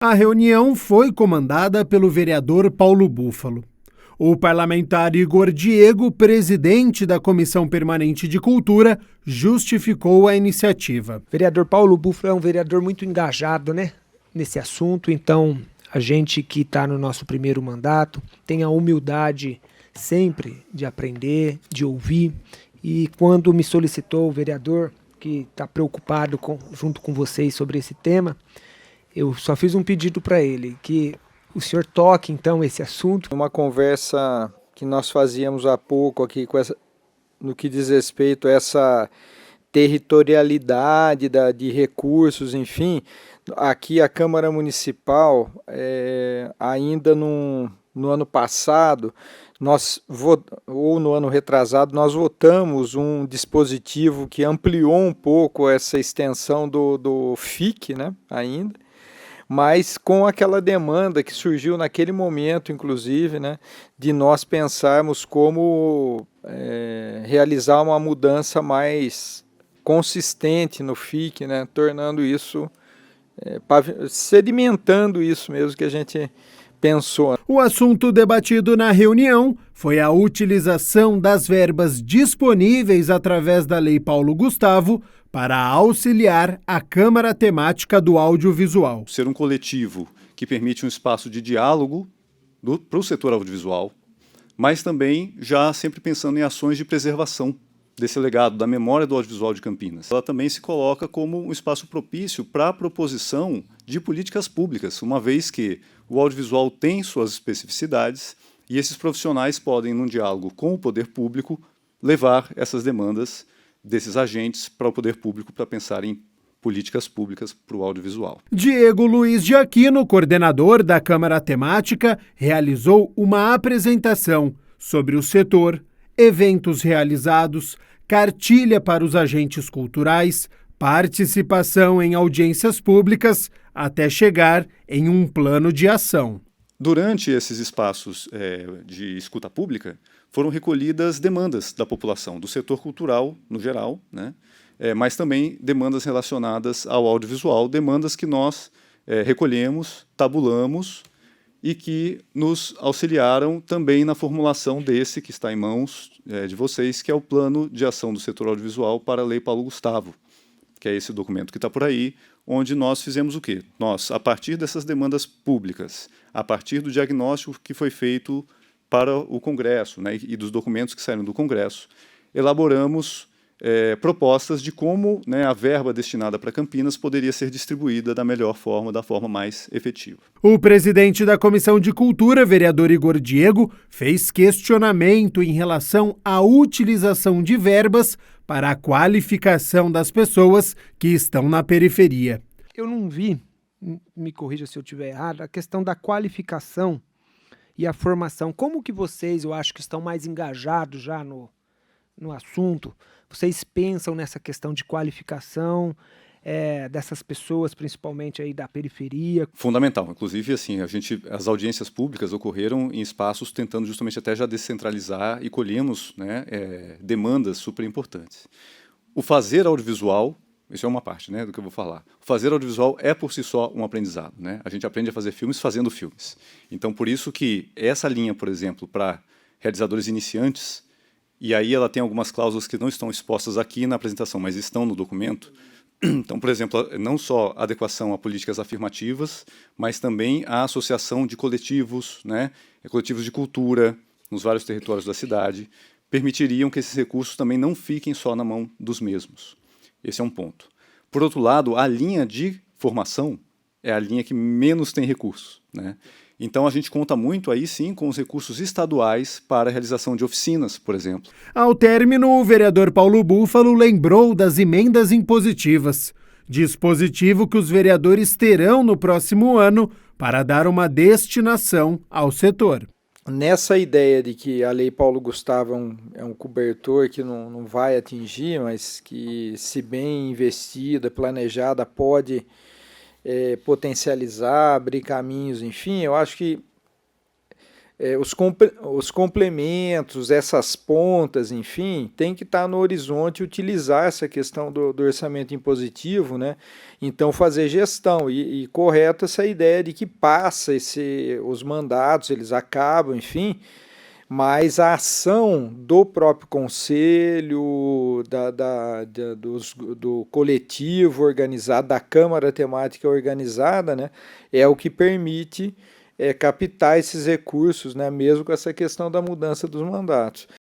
A reunião foi comandada pelo vereador Paulo Búfalo. O parlamentar Igor Diego, presidente da Comissão Permanente de Cultura, justificou a iniciativa. O vereador Paulo Búfalo é um vereador muito engajado, nesse assunto, então a gente que está no nosso primeiro mandato tem a humildade sempre de aprender, de ouvir, e quando me solicitou o vereador que está preocupado junto com vocês sobre esse tema, eu só fiz um pedido para ele, que o senhor toque então esse assunto. Uma conversa que nós fazíamos há pouco aqui no que diz respeito a essa territorialidade de recursos, enfim, aqui a Câmara Municipal, ainda no ano passado, ou no ano retrasado, nós votamos um dispositivo que ampliou um pouco essa extensão do FIC, ainda, mas com aquela demanda que surgiu naquele momento, inclusive, de nós pensarmos como realizar uma mudança mais consistente no FIC, tornando isso, sedimentando isso mesmo que a gente pensou. O assunto debatido na reunião foi a utilização das verbas disponíveis através da Lei Paulo Gustavo para auxiliar a Câmara Temática do Audiovisual. Ser um coletivo que permite um espaço de diálogo para o setor audiovisual, mas também já sempre pensando em ações de preservação desse legado, da memória do audiovisual de Campinas. Ela também se coloca como um espaço propício para a proposição de políticas públicas, uma vez que o audiovisual tem suas especificidades e esses profissionais podem, num diálogo com o poder público, levar essas demandas desses agentes para o poder público para pensar em políticas públicas para o audiovisual. Diego Luiz de Aquino, coordenador da Câmara Temática, realizou uma apresentação sobre o setor, eventos realizados, cartilha para os agentes culturais, participação em audiências públicas, até chegar em um plano de ação. Durante esses espaços de escuta pública, foram recolhidas demandas da população, do setor cultural no geral, mas também demandas relacionadas ao audiovisual, demandas que nós recolhemos, tabulamos e que nos auxiliaram também na formulação desse que está em mãos de vocês, que é o Plano de Ação do Setor Audiovisual para a Lei Paulo Gustavo, que é esse documento que está por aí, onde nós fizemos o quê? Nós, a partir dessas demandas públicas, a partir do diagnóstico que foi feito para o Congresso, e dos documentos que saíram do Congresso, elaboramos propostas de como a verba destinada para Campinas poderia ser distribuída da melhor forma, da forma mais efetiva. O presidente da Comissão de Cultura, vereador Igor Diego, fez questionamento em relação à utilização de verbas para a qualificação das pessoas que estão na periferia. Eu não vi, me corrija se eu estiver errado, a questão da qualificação e a formação. Como que vocês, eu acho que estão mais engajados já no assunto, vocês pensam nessa questão de qualificação dessas pessoas, principalmente aí da periferia? Fundamental. Inclusive, assim, as audiências públicas ocorreram em espaços tentando justamente até já descentralizar e colhemos demandas super importantes. O fazer audiovisual, isso é uma parte do que eu vou falar. O fazer audiovisual é por si só um aprendizado. A gente aprende a fazer filmes fazendo filmes. Então, por isso que essa linha, por exemplo, para realizadores iniciantes, e aí ela tem algumas cláusulas que não estão expostas aqui na apresentação, mas estão no documento. Então, por exemplo, não só a adequação a políticas afirmativas, mas também a associação de coletivos, coletivos de cultura nos vários territórios da cidade, permitiriam que esses recursos também não fiquem só na mão dos mesmos. Esse é um ponto. Por outro lado, a linha de formação é a linha que menos tem recursos. Então, a gente conta muito aí, sim, com os recursos estaduais para a realização de oficinas, por exemplo. Ao término, o vereador Paulo Búfalo lembrou das emendas impositivas, dispositivo que os vereadores terão no próximo ano para dar uma destinação ao setor. Nessa ideia de que a Lei Paulo Gustavo é um cobertor que não vai atingir, mas que, se bem investida, planejada, pode potencializar, abrir caminhos, enfim, eu acho que os complementos, essas pontas, enfim, tem que estar no horizonte utilizar essa questão do orçamento impositivo, né? Então fazer gestão e correta essa ideia de que passa os mandatos, eles acabam, enfim, mas a ação do próprio conselho, do coletivo organizado, da Câmara Temática organizada, né, é o que permite captar esses recursos, né, mesmo com essa questão da mudança dos mandatos.